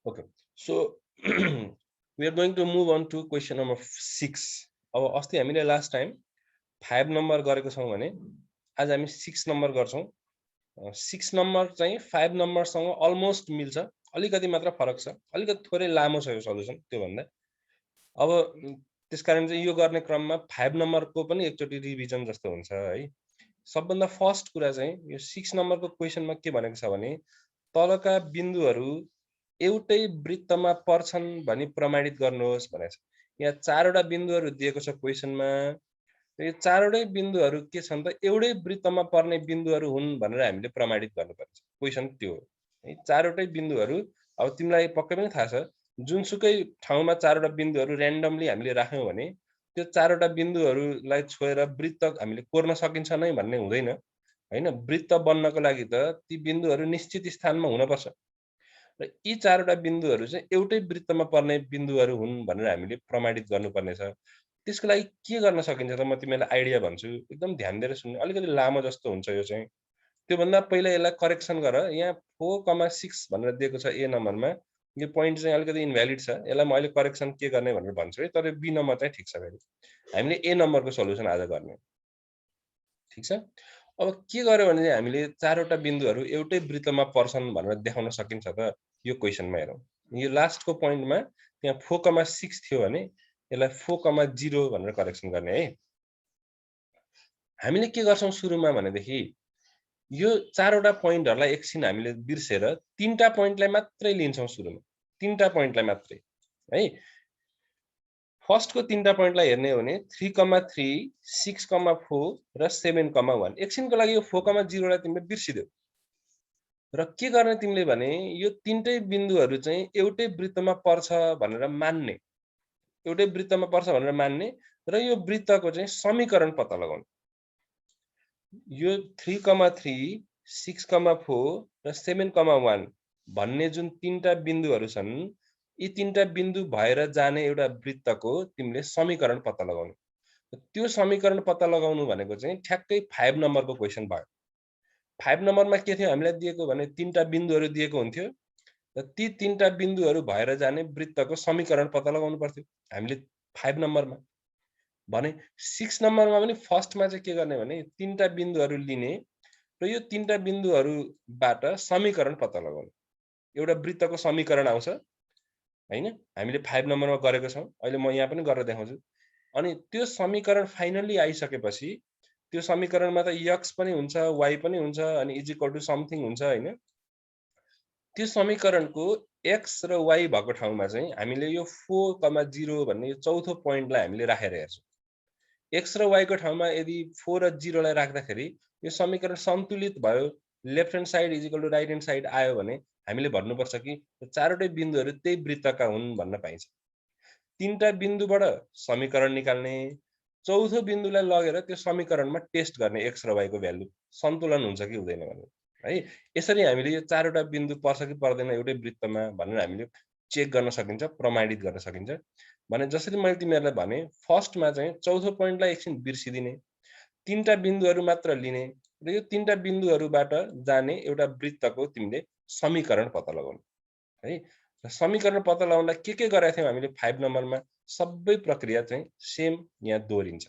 Okay, so we are going to move on to question number 6. अब अस्ति हामीले last time 5 number गरेको छौं भने आज हामी 6 नम्बर गर्छौं। 6 नम्बर चाहिँ 5 नम्बरसँग अलमोस्ट मिल्छ, अलिकति मात्र फरक छ, अलिकति थोरै लामो छ यो सल्युसन त्यो भन्दा। अब त्यसकारण चाहिँ यो गर्ने क्रममा 5 नम्बरको पनि एकचोटी रिभिजन जस्तो हुन्छ है। सबभन्दा फर्स्ट कुरा चाहिँ यो 6 नम्बरको क्वेशनमा के भनेको छ भने तलका बिन्दुहरू एउटै वृत्तमा पर्छन् भनी प्रमाणित गर्नुहोस् भनेको छ। यहाँ 4 वटा बिन्दुहरू दिएको छ क्वेशनमा। यो 4 वटै बिन्दुहरू के छन् त एउटै वृत्तमा पर्ने बिन्दुहरू हुन् भनेर हामीले प्रमाणित गर्नुपर्छ। क्वेशन त्यो हो है। 4 वटै बिन्दुहरू अब तिमीलाई पक्कै पनि थाहा छ जुनसुकै ठाउँमा 4 वटा बिन्दुहरू र्यान्डमली हामीले राख्यौं भने त्यो 4 वटा बिन्दुहरूलाई छोएर वृत्त हामीले कोर्न सकिन्छ नै भन्ने हुँदैन हैन। वृत्त बन्नको लागि त ती बिन्दुहरू निश्चित स्थानमा हुनुपर्छ र यी 4 वटा बिन्दुहरू चाहिँ एउटै वृत्तमा पर्ने बिन्दुहरू हुन् भनेर हामीले प्रमाणित गर्नुपर्ने छ। त्यसको लागि के गर्न सकिन्छ त म तिमीलाई आइडिया भन्छु, एकदम ध्यान दिएर सुन्नु। अलिकति लामो जस्तो हुन्छ यो चाहिँ। त्योभन्दा पहिला यसलाई करेक्सन गर। यहाँ 4,6 भनेर दिएको छ ए नम्बरमा। यो पोइन्ट चाहिँ अलिकति इन्भ्यालिड छ। यसलाई म अहिले करेक्सन के गर्ने भनेर भन्छु है। तर बी नम्बर चाहिँ ठिक छ फेरि। हामीले ए नम्बरको सल्युसन आज गर्ने। ठिक छ? अब के गर्यो भने चाहिँ हामीले 4 वटा बिन्दुहरू एउटै वृत्तमा पर्छन् भनेर देखाउन सकिन्छ त यो क्वेशनमा हेरौँ। यो लास्टको पोइन्टमा त्यहाँ 4,6 थियो भने यसलाई 4,0 भनेर करेक्सन गर्ने है। हामीले के गर्छौं सुरुमा भनेदेखि यो 4 वटा पोइन्टहरुलाई एकछिन हामीले बिर्सेर 3टा पोइन्टलाई मात्रै लिन्छौं सुरुमा। 3टा पोइन्टलाई मात्रै है। फर्स्टको 3टा पोइन्टलाई हेर्ने हो भने 3,3, 6,4 र 7,1। एकछिनको लागि यो 4,0 लाई तिमीले बिर्सिदेऊ। र के गर्ने तिमीले भने यो तीनटै बिन्दुहरू चाहिँ एउटै वृत्तमा पर्छ भनेर मान्ने। एउटै वृत्तमा पर्छ भनेर मान्ने र यो वृत्तको चाहिँ समीकरण पत्ता लगाउने। यो 3,3, 6,4 र 7,1 भन्ने जुन तीनटा बिन्दुहरू छन् यी तीनटा बिन्दु भएर जाने एउटा वृत्तको तिमीले समीकरण पत्ता लगाउने। त्यो समीकरण पत्ता लगाउनु भनेको चाहिँ ठ्याक्कै 5 नम्बरको क्वेशन भयो। 5 नम्बरमा के थियो हामीलाई दिएको भने तीनटा बिन्दुहरू दिएको हुन्थ्यो र ती तीनटा बिन्दुहरू भएर जाने वृत्तको समीकरण पत्ता लगाउनु पर्थ्यो हामीले 5 नम्बरमा। भने 6 नम्बरमा पनि फर्स्टमा चाहिँ के गर्ने भने तीनटा बिन्दुहरू लिने र यो तीनटा बिन्दुहरूबाट समीकरण पत्ता लगाउने। एउटा वृत्तको समीकरण आउँछ हैन। हामीले 5 नम्बरमा गरेको छौं। अहिले म यहाँ पनि गरेर देखाउँछु। अनि त्यो समीकरण फाइनली आइसकेपछि त्यो समीकरणमा त x पनि हुन्छ, y पनि हुन्छ अनि इज इक्वल टु समथिङ हुन्छ हैन। त्यो समीकरणको x र y भएको ठाउँमा चाहिँ हामीले यो 4,0 भन्ने यो चौथो पोइन्टलाई हामीले राखेर हेर्छौं। x र y को ठाउँमा यदि 4 र 0 लाई राख्दाखेरि यो समीकरण सन्तुलित भयो, left hand side is equal to right hand side आयो भने हामीले भन्नुपर्छ कि चारवटै बिन्दुहरू त्यही वृत्तका हुन् भन्न पाइन्छ। तीनटा बिन्दुबाट समीकरण निकाल्ने, चौथो बिन्दुलाई लगेर त्यो समीकरणमा टेस्ट गर्ने x र y को भ्यालु सन्तुलन हुन्छ कि हुँदैन भनेर है। यसरी हामीले यो चारवटा बिन्दु पर्छ कि पर्दैन एउटै वृत्तमा भनेर हामीले चेक गर्न सकिन्छ, प्रमाणित गर्न सकिन्छ। भने जसरी मैले तिमीहरुलाई भने फर्स्टमा चाहिँ चौथो पोइन्टलाई एकछिन बिर्सिदिने, तीनटा बिन्दुहरू मात्र लिने र यो तीनटा बिन्दुहरूबाट जाने एउटा वृत्तको तिमीले समीकरण पत्ता लगाउने है। र समीकरण पत्ता लगाउनलाई के गरेका थियौ हामीले 5 नम्बरमा सबै प्रक्रिया चाहिँ सेम यहाँ दोहोरिन्छ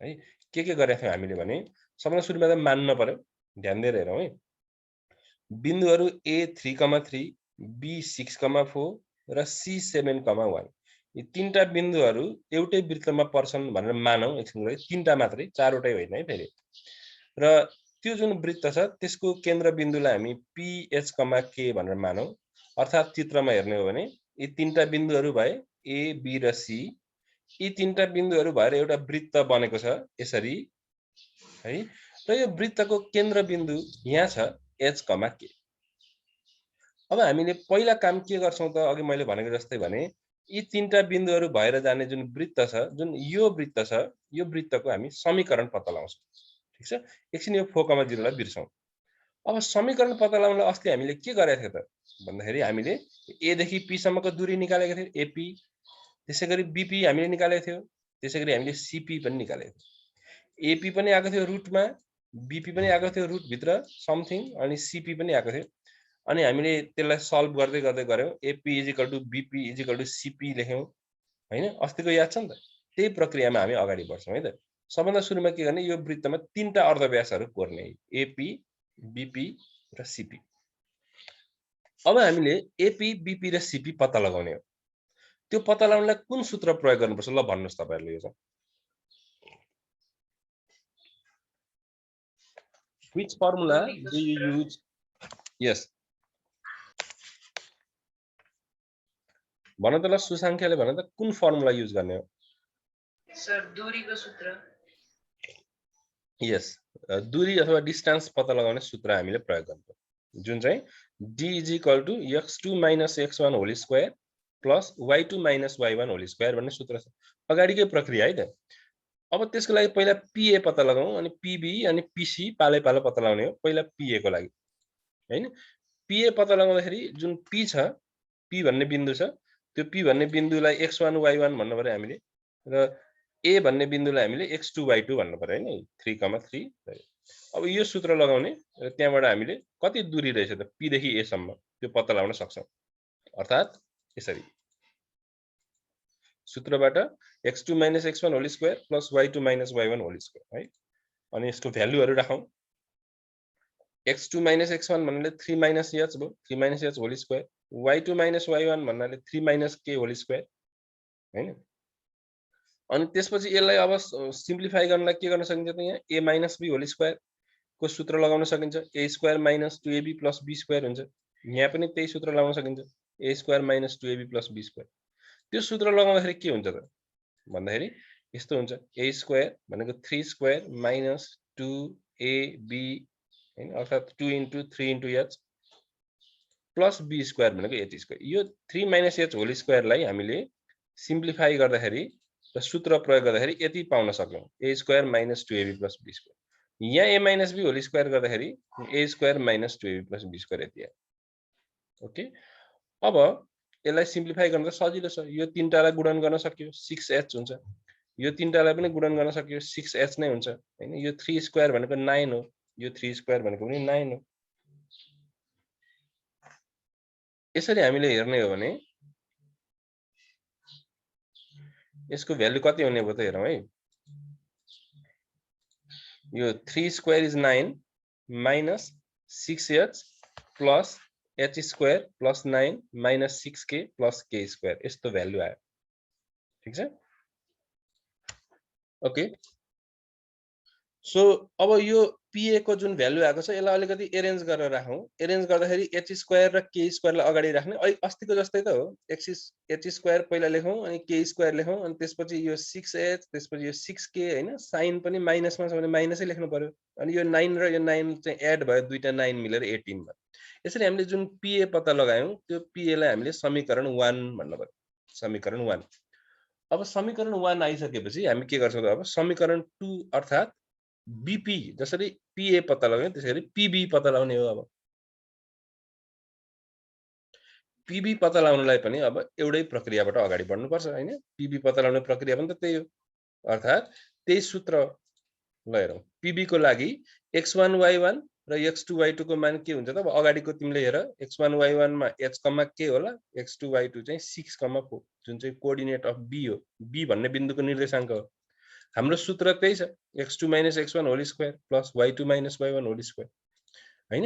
है। के गरेका थियौ हामीले भने सबभन्दा सुरुमा त मान्न पर्यो। ध्यान दिएर हेरौँ है। बिन्दुहरू A 3,3, B 6,4 र C 7,1 यी तीनटा बिन्दुहरू एउटै वृत्तमा पर्छन् भनेर मानौं एकछिनको लागि। तीनटा मात्रै, चारवटै होइन है फेरि। र त्यो जुन वृत्त छ त्यसको केन्द्र बिन्दुलाई हामी PH, K भनेर मानौं। अर्थात् चित्रमा हेर्ने हो भने यी तीनटा बिन्दुहरू भए A, B र C। यी तीनटा बिन्दुहरू भएर एउटा वृत्त बनेको छ यसरी है। र यो वृत्तको केन्द्र बिन्दु यहाँ छ H, K। अब हामीले पहिला काम के गर्छौं त अघि मैले भनेको जस्तै भने यी तीनटा बिन्दुहरू भएर जाने जुन वृत्त छ, जुन यो वृत्त छ, यो वृत्तको हामी समीकरण पत्ता लगाउँछौं। ठीक छ? एकछिन यो 4,0 लाई बिर्सौं। अब समीकरण पत्ता लगाउनलाई अस्ति हामीले के गरेका थियौ त भन्दाखेरि हामीले A देखि P सम्मको दूरी निकालेका थियौ AP। त्यसैगरी BP हामीले निकालेका थियौ। त्यसैगरी हामीले CP पनि निकालेका थियौ। AP पनि आएको थियो रुटमा, BP पनि आएको थियो रुट भित्र समथिङ अनि CP पनि आएको थियो। अनि हामीले त्यसलाई सल्भ गर्दै गर्दै गर्यौं AP equal to BP equal to CP लेख्यौं हैन अस्तिको याद छ नि त त्यही प्रक्रियामा हामी अगाडि बढ्छौं है त सबभन्दा सुरुमा के गर्ने यो वृत्तमा तीनटा अर्धव्यासहरू कोर्ने एपी बीपी र सीपी अब हामीले एपी बीपी र सीपी पत्ता लगाउने हो त्यो पत्ता लगाउनलाई कुन सूत्र प्रयोग गर्नुपर्छ ल भन्नुस् तपाईहरुले यो which formula do you use yes भन त ल सुसाङ्ख्यले भन त कुन फर्मुला युज गर्ने हो सर दूरीको सूत्र यस दूरी अथवा डिस्टेन्स पत्ता लगाउने सूत्र हामीले प्रयोग गर्छौं जुन चाहिँ d = x2 - x1 whole square plus y2 - y1 whole square भन्ने सूत्र छ अगाडिकै प्रक्रिया है त अब त्यसको लागि पहिला pa पत्ता लगाउँ अनि pb अनि pc पालै पालो पत्ता लगाउने हो पहिला pa को लागि हैन pa पत्ता लगाउँदाखेरि जुन p छ p भन्ने बिन्दु छ त्यो p भन्ने बिन्दुलाई x1 y1 भन्नु पर्यो हामीले र a भन्ने बिन्दुलाई हामीले x2 y2 भन्नु पर्यो हैन 3,3 अब यो सूत्र लगाउने र त्यहाँबाट हामीले कति दूरी रहेछ त p देखि a सम्म त्यो पत्ता लगाउन सक्छौं अर्थात यसरी सूत्रबाट x2 - x1 whole square plus y2 - y1 whole square है अनि यसको भ्यालुहरु राखौं x2 - x1 भन्नाले 3 - h भयो 3 - h whole square y2 - y1 भन्नाले 3 - k होल स्क्वायर हैन अनि त्यसपछि यसलाई अब सिम्प्लिफाई गर्नलाई के गर्न सकिन्छ त यहाँ a - b होल स्क्वायर को सूत्र लगाउन सकिन्छ a square - 2ab + b square हुन्छ यहाँ पनि त्यही सूत्र लगाउन सकिन्छ a square - 2ab + b square त्यो सूत्र लगाउँदाखेरि के हुन्छ त भन्दाखेरि यस्तो हुन्छ a स्क्वायर भनेको 3 स्क्वायर - 2ab हैन अर्थात 2 * 3 * h प्लस b स्क्वायर भनेको h स्क्वायर यो 3 - h होल स्क्वायरलाई हामीले सिम्प्लिफाई गर्दाखेरि र सूत्र प्रयोग गर्दाखेरि यति पाउन सक्यौं a square - 2ab + b square यहाँ a - b होल स्क्वायर गर्दाखेरि a square - 2ab + b square यति आयो ओके अब यसलाई सिम्प्लिफाई गर्न त सजिलो छ यो तीनटालाई गुणन गर्न सकियो 6h हुन्छ यो तीनटालाई पनि गुणन गर्न सकियो 6h नै हुन्छ हैन यो 3 स्क्वायर भनेको 9 हो यो 3 स्क्वायर भनेको पनि 9 हो यसरी हामीले हेर्ने हो भने यसको भ्यालु कति हुने भयो त हेरौं है यो 3 square is 9 minus 6h plus h square plus 9 minus 6k plus k square यस्तो भ्यालु आयो ठीक छ ओके सो अब यो pa को जुन भ्यालु आएको छ यसलाई अलिकति एरेन्ज गरेर राखौं एरेन्ज गर्दाखेरि h स्क्वायर र k स्क्वायर लाई अगाडि राख्ने अस्तिको जस्तै त हो h स्क्वायर पहिला लेखौं अनि k स्क्वायर लेखौं अनि त्यसपछि यो 6h त्यसपछि यो 6k हैन साइन पनि माइनसमा छ भने माइनसै लेख्नु पर्यो अनि यो 9 र यो 9 चाहिँ एड भयो दुईटा 9 मिलेर 18 भयो यसरी हामीले जुन pa पत्ता लगायौं त्यो pa लाई हामीले समीकरण 1 भन्नु पर्यो समीकरण 1 अब समीकरण 1 आइसकेपछि हामी के गर्छौं त अब समीकरण 2 अर्थात बीपी जसरी pa पत्ता लगाउने त्यसरी pb पत्ता लगाउने हो अब pb पत्ता लगाउनलाई पनि अब एउटै प्रक्रियाबाट अगाडि बढ्नु पर्छ हैन pb पत्ता लगाउने प्रक्रिया पनि त त्यही हो अर्थात त्यही सूत्र ल हेरौं pb को लागि x1 y1 र x2 y2 को मान के हुन्छ त अब अगाडिको तिमीले हेर x1 y1 मा h, k होला x2 y2 चाहिँ 6, 4 जुन चाहिँ कोअर्डिनेट अफ b हो b भन्ने बिन्दुको निर्देशाङ्क हो हाम्रो सूत्र त्यही छ x2 - x1 whole square plus y2 - y1 whole square हैन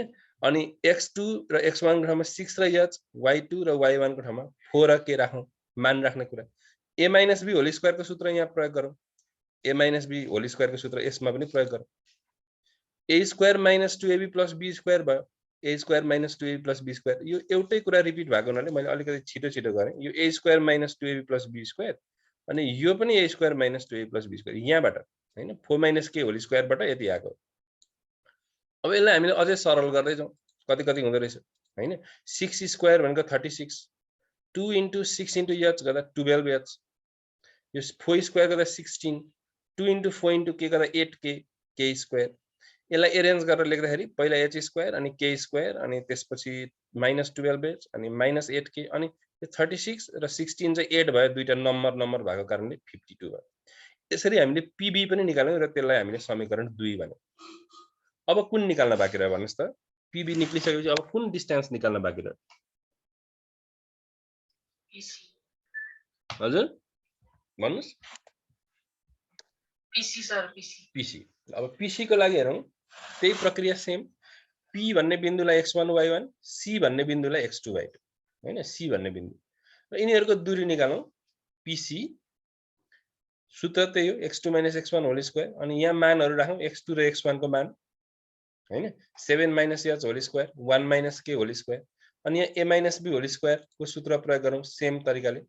अनि x2 र x1 को ठाउँमा 6 र h y2 र y1 को ठाउँमा 4 र k राखौं मान राख्ने कुरा a - b होल स्क्वायर को सूत्र यहाँ प्रयोग गरौं a - b होल स्क्वायर को सूत्र यसमा पनि प्रयोग गरौं a square - 2ab + b square भयो a square - 2ab + b square यो एउटै कुरा रिपिट भएको हुनाले मैले अलिकति छिटो गरे यो a square - 2ab + b square अनि यो पनि a square - 2ab + b square यहाँबाट हैन 4 - k होल स्क्वायर बाट यति आको अब यसलाई हामीले अझै सरल गर्दै जाउँ कति हुँदै रहेछ हैन 6 स्क्वायर भनेको 36 2 * 6 * h गर्दा 12h यो 4 स्क्वायर गर्दा 16 2 * 4 * k गर्दा 8k k स्क्वायर यसलाई एरेन्ज गरेर लेख्दाखेरि पहिला h स्क्वायर अनि k स्क्वायर अनि त्यसपछि -12h अनि -8k अनि 36 र 16 चाहिँ एड भयो दुईटा नम्बर भएको कारणले 52 भयो यसरी हामीले pb पनि निकाल्यौं र त्यसलाई हामीले समीकरण 2 भन्यौं अब कुन निकाल्न बाँकी रह्यो भन्नुस् त पिबी निक्लिसकेपछि अब कुन डिस्टेन्स निकाल्न बाँकी रह्यो? पिसी हजुर भन्नुस्। पिसी सर पिसी पिसी। अब पिसी को लागि हेरौँ, त्यही प्रक्रिया सेम। पी भन्ने बिन्दुलाई x1 y1, सी भन्ने बिन्दुलाई x2 y2 हैन, सी भन्ने बिन्दु र यिनीहरुको दूरी निकालौं। पिसी सूत्र त्यही हो, x2 - x1 होल स्क्वायर। अनि यहाँ मानहरु राखौं, x2 र x1 को मान हैन, 7 - h whole square 1 - k whole square. अनि यहाँ a - b होल स्क्वायर को सूत्र प्रयोग गरौं सेम तरिकाले।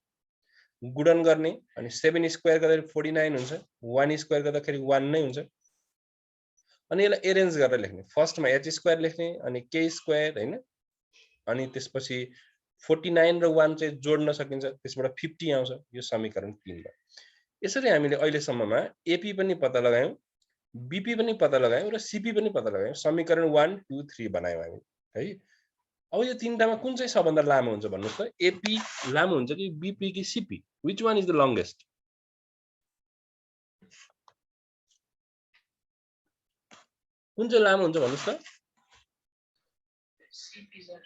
गुणन गर्ने अनि 7 स्क्वायर गर्दा 49 हुन्छ, 1 स्क्वायर गर्दाखेरि 1 नै हुन्छ। अनि यसलाई एरेन्ज गरेर लेख्ने, फर्स्टमा h स्क्वायर लेख्ने अनि k स्क्वायर हैन, अनि त्यसपछि 49 र 1 चाहिँ जोड्न सकिन्छ, त्यसबाट 50 आउँछ। यो समीकरण 3 भयो। यसरी हामीले अहिले सम्ममा एपी पनि पत्ता लगायौं, बीपी पनि पत्ता लगायौं र सीपी पनि पत्ता लगायौं। समीकरण 1 2 3 बनायौं हामी है। अब यो तीनटामा कुन चाहिँ सबभन्दा लामो हुन्छ भन्नुस् त? एपी लामो हुन्छ कि बीपी कि CP? Which one is the longest? कुन चाहिँ लामो हुन्छ भन्नुस् त? CP sir.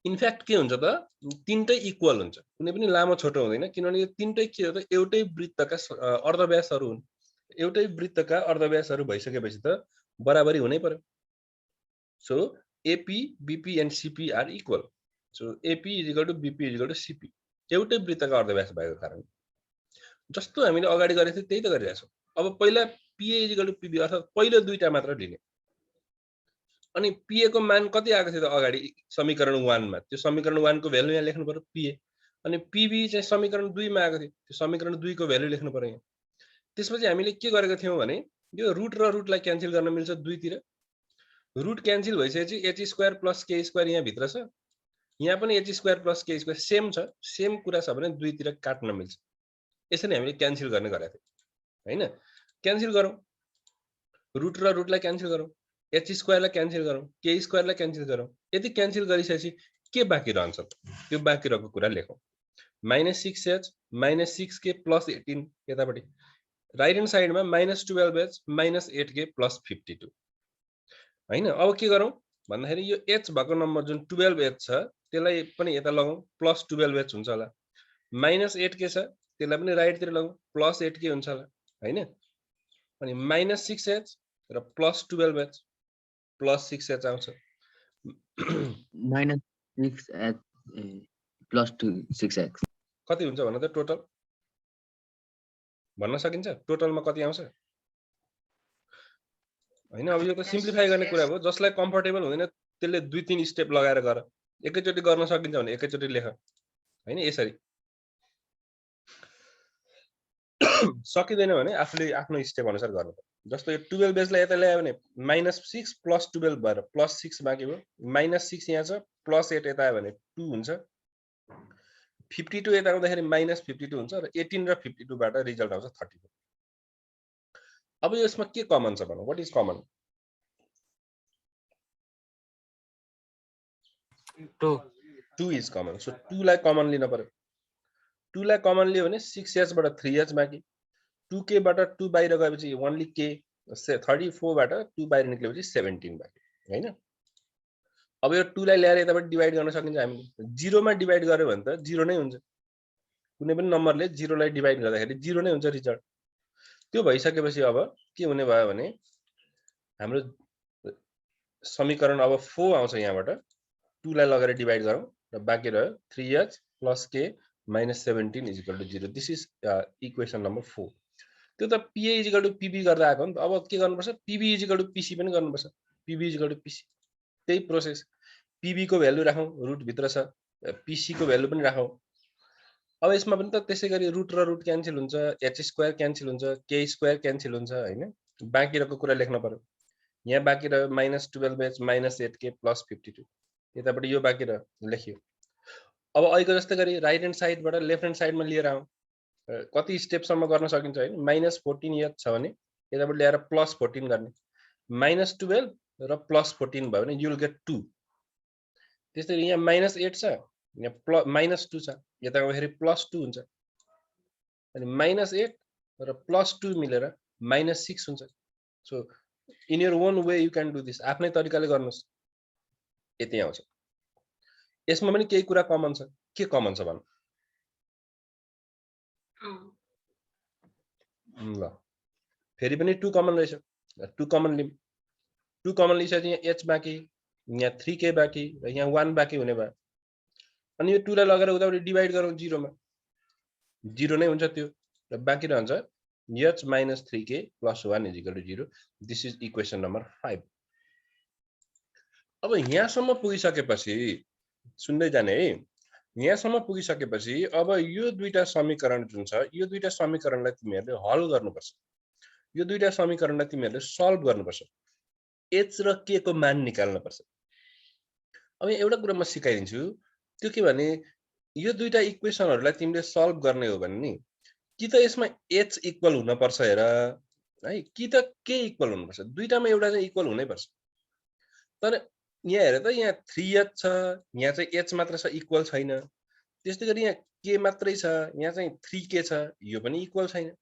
इनफ्याक्ट के हुन्छ त, तीनटै इक्वल हुन्छ, कुनै पनि लामो छोटो हुँदैन, किनभने यो तीनटै के हो त, एउटै वृत्तका अर्धव्यासहरु हुन्। एउटै वृत्तका अर्धव्यासहरु भइसकेपछि त बराबरी हुनै पर्यो। So AP BP and CP are equal. So AP = BP = CP, एउटै वृत्तका अर्धव्यास भएको कारण। जस्तो हामीले अगाडि गरेको थियो त्यही त गरिरहेछौं। अब पहिला पीए = पीबी, अर्थात पहिलो दुईटा मात्र लिने। अनि पीए को मान कति आएको थियो त अगाडि समीकरण 1 मा? त्यो समीकरण 1 को भ्यालु यहाँ लेख्नु पर्यो पीए। अनि पीबी चाहिँ समीकरण 2 मा आएको थियो, त्यो समीकरण 2 को भ्यालु लेख्नु पर्यो यहाँ। त्यसपछि हामीले के गरेका थियौं भने यो रुट र रुटलाई क्यान्सल गर्न मिल्छ दुईतिर। रुट क्यान्सल भइसकेपछि h square plus k square यहाँ भित्र छ, यहाँ पनि h square plus k square same छ, सेम कुरा छ भने दुईतिर काट्न मिल्छ। यसरी हामीले क्यान्सल गर्ने गरेका थियौं हैन। क्यान्सल गरौँ, रुट र रुटलाई क्यान्सल गरौँ, h स्क्वायरलाई क्यान्सल गरौँ, k स्क्वायरलाई क्यान्सल गरौँ। यदि क्यान्सल गरिसकेपछि के बाँकी रहन्छ? त्यो बाँकी रहेको कुरा लेखौँ। -6h - 6k + 18 यतापटि राइट ह्यान्ड साइडमा -12h - 8k + 52 हैन। अब के गरौँ भन्दाखेरि यो h भएको नम्बर जुन 12h छ त्यसलाई पनि यता लगाउँ, +12h हुन्छ होला। -8k छ त्यसलाई पनि राइटतिर लगाउँ, +8k हुन्छ होला हैन। अनि -6h र +12h +6h आउँछ। -6h + 6h कति हुन्छ भन त टोटल? भन्न सकिन्छ टोटलमा कति आउँछ हैन? अब यो त सिम्प्लिफाई गर्ने कुरा हो, जसलाई कम्फर्टेबल हुँदैन त्यसले 2-3 स्टेप लगाएर गर। एकैचोटी गर्न सकिन्छ भने एकैचोटी लेख हैन। यसरी सकिदैन भने आफूले आफ्नो स्टेप अनुसार गर्नु पर्छ। जस्तो यो 12h लाई यता ल्यायो भने -6 + 12 भएर +6 बाँकी भयो। -6 यहाँ छ, +8 यता आयो भने 2 हुन्छ। 52 यता आउँदाखेरि -52 हुन्छ र 18 र 52 बाट रिजल्ट आउँछ 34। अब यसमा के कमन छ भनौं? What is common? 2 is common. So 2 लाई कमन लिन पर्यो। 2 लाई कमन लियो भने 6h बाट 3h बाँकी, 2k बाट 2 बाहिर गएपछि ओन्ली k, 34 बाट 2 बाहिर निक्लेपछि 17 बाँकी हैन। अब यो 2 लाई ल्याएर यताबाट डिवाइड गर्न सकिन्छ हामीले। 0 मा डिवाइड गर्यो भने त 0 नै हुन्छ। कुनै पनि नम्बरले 0 लाई डिवाइड गर्दाखेरि 0 नै हुन्छ रिजल्ट। त्यो भइसकेपछि अब के हुने भयो भने हाम्रो समीकरण अब 4 आउँछ यहाँबाट। 2 लाई लगेर डिवाइड गरौँ र बाँकी रह्यो 3h + k - 17 = 0। This is equation number 4। त्यो त PA = PB गर्दा आएको हो नि त। अब के गर्नुपर्छ? PB = PC पनि गर्नुपर्छ। PB = PC त्यही प्रोसेस। PB को भ्यालु राखौं, रुट भित्र छ, PC को भ्यालु पनि राखौं। अब यसमा पनि त त्यसैगरी रुट र रुट क्यान्सल हुन्छ, h स्क्वायर क्यान्सल हुन्छ, k स्क्वायर क्यान्सल हुन्छ हैन। बाँकी रहेको कुरा लेख्न पर्यो। यहाँ बाँकी रह्यो -12h - 8k + 52। यतापटि यो बाँकी रह्यो, लेखियो। अब अहिलेको जस्तै गरी राइट ह्यान्ड साइडबाट लेफ्ट ह्यान्ड साइडमा लिएर आउँ। कति स्टेपसम्म गर्न सकिन्छ हैन? -14h छ भने यताबाट ल्याएर +14 गर्ने, -12 र +14 भयो भने यु विल गेट 2। त्यसैले यहाँ -8 छ, यहाँ -2 छ, यता आउँदाखेरि +2 हुन्छ। अनि -8 र +2 मिलेर -6 हुन्छ। So in your own way you can do this, आफ्नै तरिकाले गर्नुहोस्, यति आउँछ। यसमा पनि केही कुरा कमन छ, के कमन छ भन्नु? ल फेरि पनि 2 कमन रहेछ, 2 कमन लिम, 2 कमन लिइसकेपछि यहाँ h बाँकी, यहाँ 3k बाँकी र यहाँ 1 बाँकी हुने भयो। अनि यो 2 लाई लगेर उतापट्टि डिभाइड गरौँ 0 मा, 0 नै हुन्छ त्यो, र बाँकी रहन्छ h minus 3k plus 1 is equal to 0. This is equation number 5. अब यहाँसम्म पुगिसकेपछि सुन्दै जाने है, यहाँसम्म पुगिसकेपछि अब यो दुईटा समीकरण जुन छ, यो दुईटा समीकरणलाई तिमीहरूले हल गर्नुपर्छ, यो दुईटा समीकरणलाई तिमीहरूले सल्भ गर्नुपर्छ, h र k को मान निकाल्नुपर्छ। अब एउटा कुरा म सिकाइदिन्छु, त्यो के भने यो दुईटा इक्वेसनहरूलाई तिमीले सल्भ गर्ने हो भने नि, कि त यसमा h इक्वल हुन पर्छ हेर है, कि त k इक्वल हुन पर्छ, दुईटामा एउटा चाहिँ इक्वल हुनै पर्छ। तर यहाँ हेर त, यहाँ 3h छ, यहाँ चाहिँ h मात्र छ, इक्वल छैन। त्यस्तै गरी यहाँ k मात्रै छ, यहाँ चाहिँ 3k छ, यो पनि इक्वल छैन।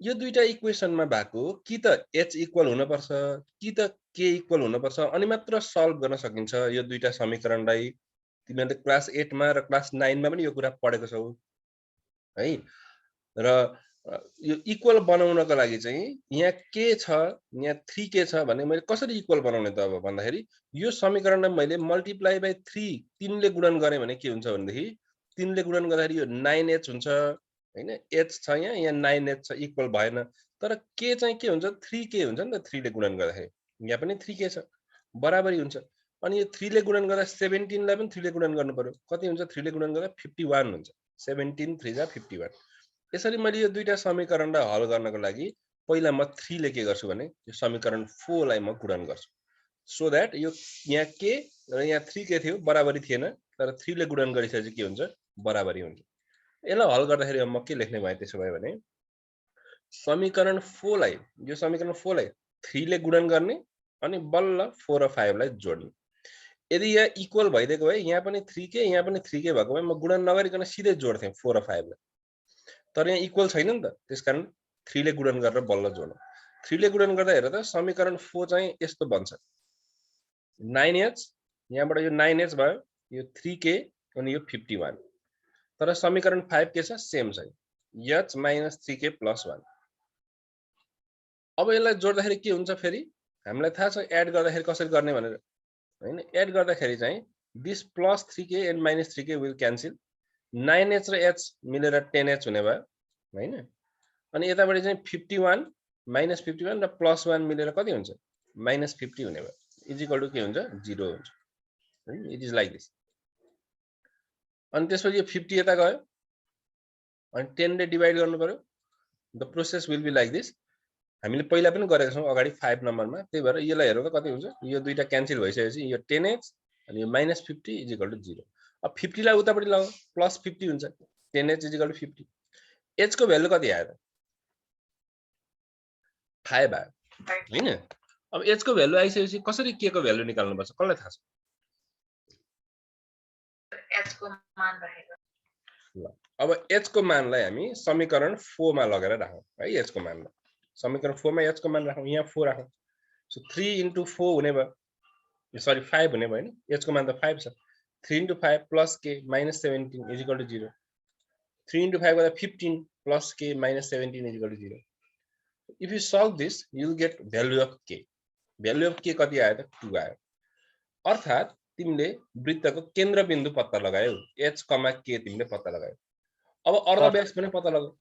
यो दुईटा इक्वेसनमा भएको कि त h इक्वल हुन पर्छ, कि त k इक्वल हुन पर्छ, अनि मात्र सल्भ गर्न सकिन्छ यो दुईटा समीकरणलाई। तिमीहरूले क्लास 8 मा र क्लास 9 मा पनि यो कुरा पढेको छौ है। र यो इक्वल बनाउनको लागि चाहिँ यहाँ k छ, यहाँ 3k छ भने मैले कसरी इक्वल बनाउने त अब भन्दाखेरि, यो समीकरणलाई मैले मल्टिप्लाई बाइ 3 ले गुणन गरे भने के हुन्छ भनेदेखि, 3 ले गुणन गर्दाखेरि यो 9h हुन्छ हैन, h छ यहाँ 9h छ, इक्वल भएन। तर k चाहिँ के हुन्छ, 3k हुन्छ नि त, 3 ले गुणन गर्दाखेरि, यहाँ पनि 3k छ, बराबरी हुन्छ। अनि यो 3 ले गुणन गर्दा 17 लाई पनि 3 ले गुणन गर्नु पर्यो, कति हुन्छ 3 ले गुणन गर्दा 51 हुन्छ, 17 3 जा 51। यसरी मैले यो दुईटा समीकरणलाई हल गर्नको लागि पहिला म 3 ले के गर्छु भने यो समीकरण 4 लाई म गुणन गर्छु, सो दैट यो यहाँ k र यहाँ 3k थियो, बराबरी थिएन, तर 3 ले गुणन गरिसकेपछि के हुन्छ, बराबरी हुन्छ। यसलाई हल गर्दाखेरि म के लेख्ने भए त्यसो भए भने, समीकरण 4 लाई, यो समीकरण 4 लाई 3 ले गुणन गर्ने अनि बल्ल 4 र 5 लाई जोड्ने। यदि यहाँ इक्वल भइदिएको भए यहाँ पनि 3k यहाँ पनि 3k भएको भए म गुणन नगरिकन सिधै जोड्थे 4 र 5 लाई। तर यहाँ इक्वल छैन नि त, त्यसकारण 3 ले गुणन गरेर बल्ल जोड्नु। 3 ले गुणन गर्दा हेर त, समीकरण 4 चाहिँ यस्तो बन्छ, 9h, यहाँबाट यो 9h भयो, यो 3k अनि यो 51। तर समीकरण 5 के छ, सेम छ, h minus 3k plus 1। अब यसलाई जोड्दाखेरि के हुन्छ, फेरि हामीलाई थाहा छ एड गर्दाखेरि कसरी गर्ने भनेर हैन। एड गर्दाखेरि चाहिँ this plus 3k and minus 3k will cancel, 9h र h मिलेर 10h हुने भयो हैन। अनि यताबाट चाहिँ 51 माइनस 51 र प्लस 1 मिलेर कति हुन्छ, माइनस 50 हुने भयो, इज इक्वल टु के हुन्छ, 0 हुन्छ हैन। It is like this. अनि त्यसपछि यो 50 यता गयो, अनि 10 ले डिभाइड गर्नु पर्यो, the process will be like this. हामीले पहिला पनि गरेका छौं अगाडि 5 नम्बरमा, त्यही भएर यसलाई हेरौँ त कति हुन्छ, यो दुईटा क्यान्सल भइसकेपछि यो 10h अनि यो माइनस 50 इज इक्वल टु 0। अब 50 लाई उतापट्टि लगाऊ, प्लस 50 हुन्छ, 10h is equal to 50। h को भ्यालु कति आयो त, 5 आयो हैन। अब h को भ्यालु आइसकेपछि कसरी k को भ्यालु निकाल्नु पर्छ, कसलाई थाहा छ? h को मान राखेर। ल अब h को मानलाई हामी समीकरण 4 मा लगेर राखौं है। h को मानलाई समीकरण 4 मा h को मान राखौं, यहाँ 4 राखौं, सो 3 into 4 हुने भयो, सरी 5 हुने भयो हैन, h को मान त 5 छ। 3 into 5 plus k minus 17 is equal to 0। 3 into 5 गर्दा 15 plus k minus 17 is equal to 0। If you solve this, you will get value of k। Value of k कति आयो त, 2 आयो। अर्थात तिमीले वृत्तको केन्द्रबिन्दु पत्ता लगायौ, h, k तिमीले पत्ता लगायौ। अब अर्धव्यास पनि पत्ता लगाऊ।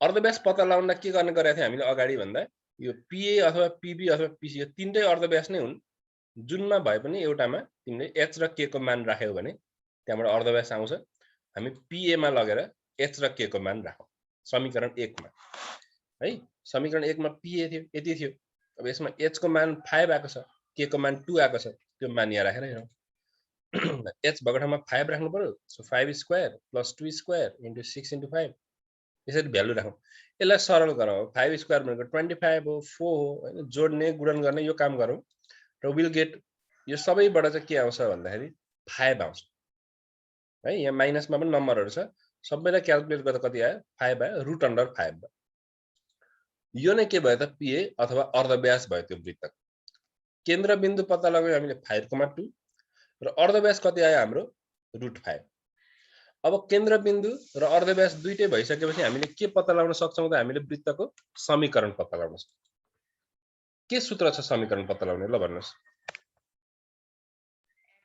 अर्धव्यास पत्ता लगाउन के गर्ने गरेका थियौ हामीले अगाडि भन्दा, यो PA अथवा PB अथवा PC यो तीनटै अर्धव्यास नै हुन्, जुनमा भए पनि एउटामा तिमीले h र k को मान राख्यौ भने त्यहाँबाट अर्धव्यास आउँछ। हामी PA मा लगेर h र k को मान राखौं समीकरण 1 मा है। समीकरण 1 मा PA थियो, यति थियो। अब यसमा h को मान 5 आएको छ, k को मान 2 आएको छ, त्यो मान यहाँ राखेर हेरौं। h भएको ठाउँमा 5 राख्नु पर्यो, so 5 square plus 2 square into 6 into 5, यसरी भ्यालु राखौं। यसलाई सरल गरौँ, 5 स्क्वायर भनेको 25 हो, 4 हो हैन, जोड्ने गुणन गर्ने यो काम गरौँ र विल गेट, यो सबैबाट चाहिँ के आउँछ भन्दाखेरि 5 आउँछ है। यहाँ माइनसमा पनि नम्बरहरु छ, सबैलाई क्याल्कुलेट गर्दा कति आयो, 5 आयो, रुट अन्डर 5 भयो। यो नै के भयो त PA अथवा अर्धव्यास भयो त्यो वृत्तको। केन्द्रबिन्दु पत्ता लगायौँ हामीले 5,2 र अर्धव्यास कति आयो हाम्रो √5। अब केन्द्रबिन्दु र अर्धव्यास दुईटै भइसकेपछि हामीले के पत्ता लगाउन सक्छौं त हामीले वृत्तको समीकरण पत्ता लगाउन सक्छौं। के सूत्र छ समीकरण पत्ता लगाउने ल भन्नुस्।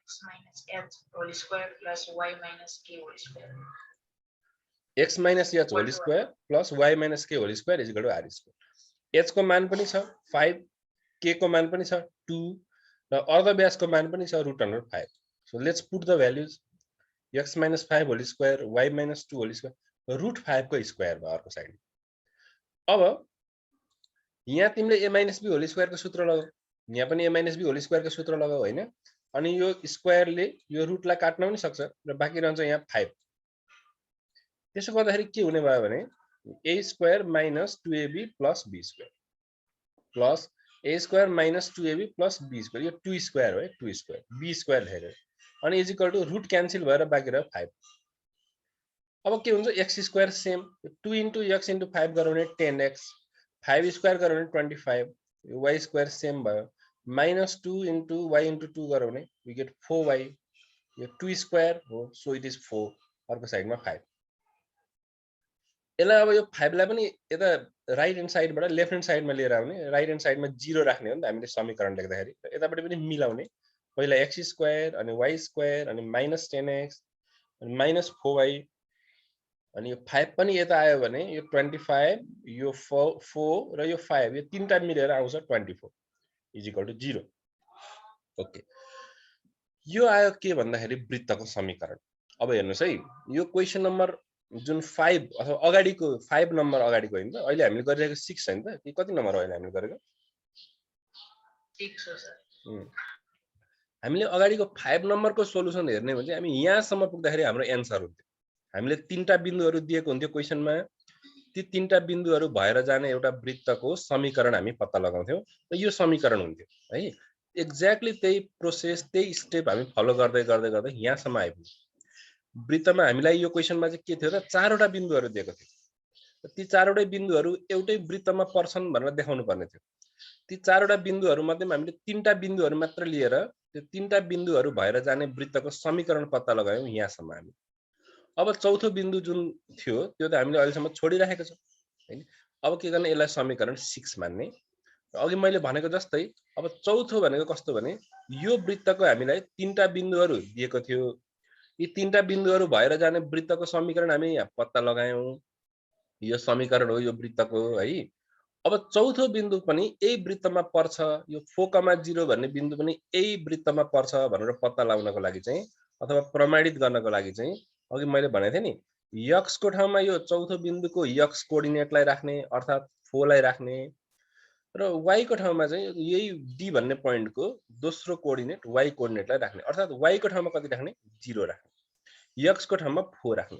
x minus h whole square plus y minus k whole square. x minus h whole square plus y minus k whole square is equal to r square। h को मान पनि छ 5, k को मान पनि छ 2 र अर्धव्यासको मान पनि छ √5। So let's put the values। x minus 5 whole square, y minus 2 whole square, √5 को स्क्वायर भयो अर्को साइड। अब यहाँ तिमीले a minus b whole square को सूत्र लगाऊ, यहाँ पनि a minus b whole square को सूत्र लगाऊ हैन। अनि यो स्क्वायरले यो रुटलाई काट्न पनि सक्छ र बाँकी रहन्छ यहाँ 5। त्यसो गर्दाखेरि के हुने भयो भने a square minus 2ab plus b square plus a square minus 2ab plus b square, यो 2 square हो है, 2 square, b square हेर्यो अनि is equal to root cancel भएर बाँकी रह्यो 5। अब के हुन्छ x square same, 2 into x into 5 गरौँ भने 10x, 5 स्क्वायर गरौँ भने 25, y स्क्वायर सेम भयो, minus 2 into y into 2 गरौँ भने we get 4y, यो 2 स्क्वायर हो सो इट इज 4, अर्को साइडमा 5। यसलाई अब यो 5 लाई पनि यता राइट ह्यान्ड साइडबाट लेफ्ट ह्यान्ड साइडमा लिएर आउने, राइट ह्यान्ड साइडमा 0 राख्ने हो नि त हामीले समीकरण लेख्दाखेरि, यतापट्टि पनि मिलाउने, पहिला x स्क्वायर अनि y स्क्वायर अनि minus 10x अनि minus 4y अनि यो 5 पनि यता आयो भने यो 25, यो 4 र यो 5, यो तीनटा मिलेर आउँछ 24 इज इक्वल टु 0। ओके, यो आयो के भन्दाखेरि वृत्तको समीकरण। अब हेर्नुस् है, यो क्वेशन नम्बर जुन 5 अथवा अगाडिको 5 नम्बर अगाडिको हैन त, अहिले हामीले गरिरहेको 6 हैन त, कि कति नम्बर हो अहिले हामीले गरेको 6 हो सर। हामीले अगाडिको 5 नम्बरको सोलुसन हेर्ने भने चाहिँ हामी यहाँसम्म पुग्दाखेरि हाम्रो एन्सर हुन्थ्यो। हामीले तीनटा बिन्दुहरू दिएको हुन्थ्यो क्वेशनमा, ती तीनटा बिन्दुहरू भएर जाने एउटा वृत्तको समीकरण हामी पत्ता लगाउँथ्यौं र यो समीकरण हुन्थ्यो है। एक्ज्याक्टली त्यही प्रोसेस, त्यही स्टेप हामी फलो गर्दै गर्दै गर्दै यहाँसम्म आइपुग्यौं। वृत्तमा हामीलाई यो क्वेशनमा चाहिँ के थियो त, चारवटा बिन्दुहरू दिएको थियो। ती चारवटै बिन्दुहरू एउटै वृत्तमा पर्छन् भनेर देखाउनु पर्ने थियो। ती चारवटा बिन्दुहरू मध्येमा हामीले तीनटा बिन्दुहरू मात्र लिएर त्यो तीनटा बिन्दुहरू भएर जाने वृत्तको समीकरण पत्ता लगायौं यहाँसम्म हामी। अब चौथो बिन्दु जुन थियो त्यो त हामीले अहिलेसम्म छोडिराखेको छौं हैन। अब के गर्ने, यसलाई समीकरण 6 मान्ने। अघि मैले भनेको जस्तै अब चौथो भनेको कस्तो भने यो वृत्तको हामीलाई तीनटा बिन्दुहरू दिएको थियो, यी तीनटा बिन्दुहरू भएर जाने वृत्तको समीकरण हामी यहाँ पत्ता लगायौं, यो समीकरण हो यो वृत्तको है। अब चौथो बिन्दु पनि यही वृत्तमा पर्छ, यो 4,0 भन्ने बिन्दु पनि यही वृत्तमा पर्छ भनेर पत्ता लगाउनको लागि चाहिँ अथवा प्रमाणित गर्नको लागि चाहिँ अघि मैले भनेथे नि, x को ठाउँमा यो चौथो बिन्दुको x कोअर्डिनेटलाई राख्ने अर्थात 4 लाई राख्ने र y को ठाउँमा चाहिँ यही d भन्ने पोइन्टको दोस्रो कोअर्डिनेट y कोअर्डिनेटलाई राख्ने अर्थात y को ठाउँमा कति राख्ने 0 राख्ने, x को ठाउँमा 4 राख्ने।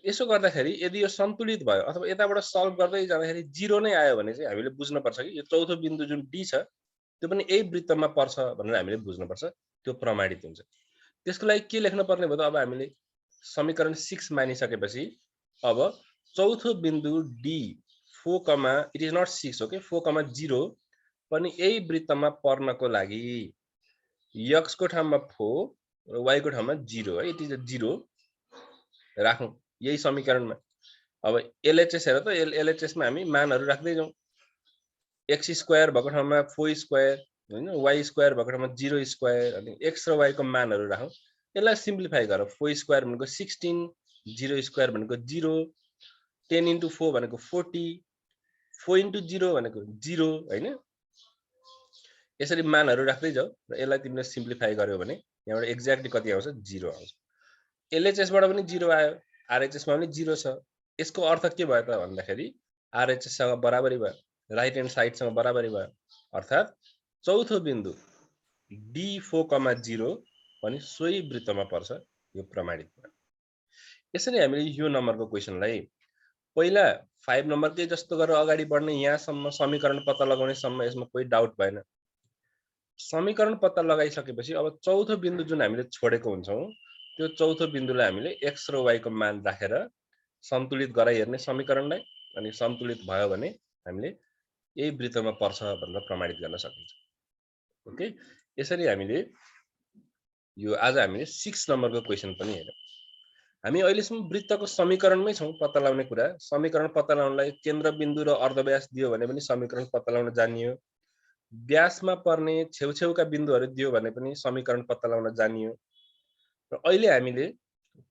यसो गर्दाखेरि यदि यो सन्तुलित भयो अथवा यताबाट सल्भ गर्दै जाँदाखेरि 0 नै आयो भने चाहिँ हामीले बुझ्न पर्छ कि यो चौथो बिन्दु जुन d छ त्यो पनि यही वृत्तमा पर्छ भनेर हामीले बुझ्न पर्छ, त्यो प्रमाणित हुन्छ। त्यसको लागि के लेख्न पर्ने भयो त, अब हामीले समीकरण 6 मानिसकेपछि अब चौथो बिन्दु d 4, it is not 6 okay, 4,0 पनि यही वृत्तमा पर्नको लागि x को ठाउँमा 4 र y को ठाउँमा 0 है, इट इज 0 राखौं यही समीकरणमा। अब LHS हेर त, LHS मा हामी मानहरु राख्दै जाउँ। x स्क्वायर भएको ठाउँमा 4 स्क्वायर हैन, y स्क्वायर भएको ठाउँमा 0 स्क्वायर अनि x र y को मानहरु राखौं। यसलाई सिम्प्लिफाई गरौँ। 4 स्क्वायर भनेको 16, 0 स्क्वायर भनेको 0, 10 into 4 भनेको 40, 4 into 0 भनेको 0 हैन। यसरी मानहरु राख्दै जाऊ र यसलाई तिमीले सिम्प्लिफाई गर्यौ भने यहाँबाट एक्ज्याक्टली कति आउँछ 0 आउँछ। LHS बाट पनि 0 आयो, RHS मा पनि 0 छ। यसको अर्थ के भयो त भन्दाखेरि RHS सँग बराबरी भयो, राइट ह्यान्ड साइड सँग बराबरी भयो, अर्थात चौथो बिन्दु D4,0 पनि सोही वृत्तमा पर्छ, यो प्रमाणित भयो। यसरी हामीले यो नम्बरको क्वेशनलाई पहिला 5 नम्बरकै जस्तो गरेर अगाडि बढ्ने यहाँसम्म समीकरण पत्ता लगाउने सम्म यसमा कोही डाउट भएन। समीकरण पत्ता लगाइसकेपछि अब चौथो बिन्दु जुन हामीले छोडेको हुन्छौं त्यो चौथो बिन्दुलाई हामीले x र y को मान राखेर सन्तुलित गराइ हेर्ने समीकरणलाई, अनि सन्तुलित भयो भने हामीले यही वृत्तमा पर्छ भनेर प्रमाणित गर्न सकिन्छ। ओके, यसरी हामीले यो आज हामीले 6 नम्बरको क्वेशन पनि हेर्यौं। हामी अहिलेसम्म वृत्तको समीकरणमै छौं, पत्ता लगाउने कुरा। समीकरण पत्ता लगाउनलाई केन्द्रबिन्दु र अर्धव्यास दियो भने पनि समीकरण पत्ता लगाउन जानियो। व्यासमा पर्ने छेउछेउका बिन्दुहरू दियो भने पनि समीकरण पत्ता लगाउन जानियो। र अहिले हामीले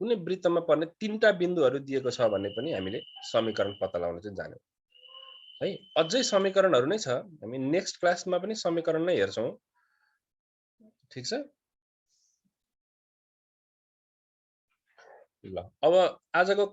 कुनै वृत्तमा पर्ने 3टा बिन्दुहरू दिएको छ भने पनि हामीले समीकरण पत्ता लगाउन चाहिँ जान्यौं है। अझै समीकरणहरू नै छ, हामी नेक्स्ट क्लासमा पनि समीकरण नै हेर्छौं। ठीक छ। ल अब आजको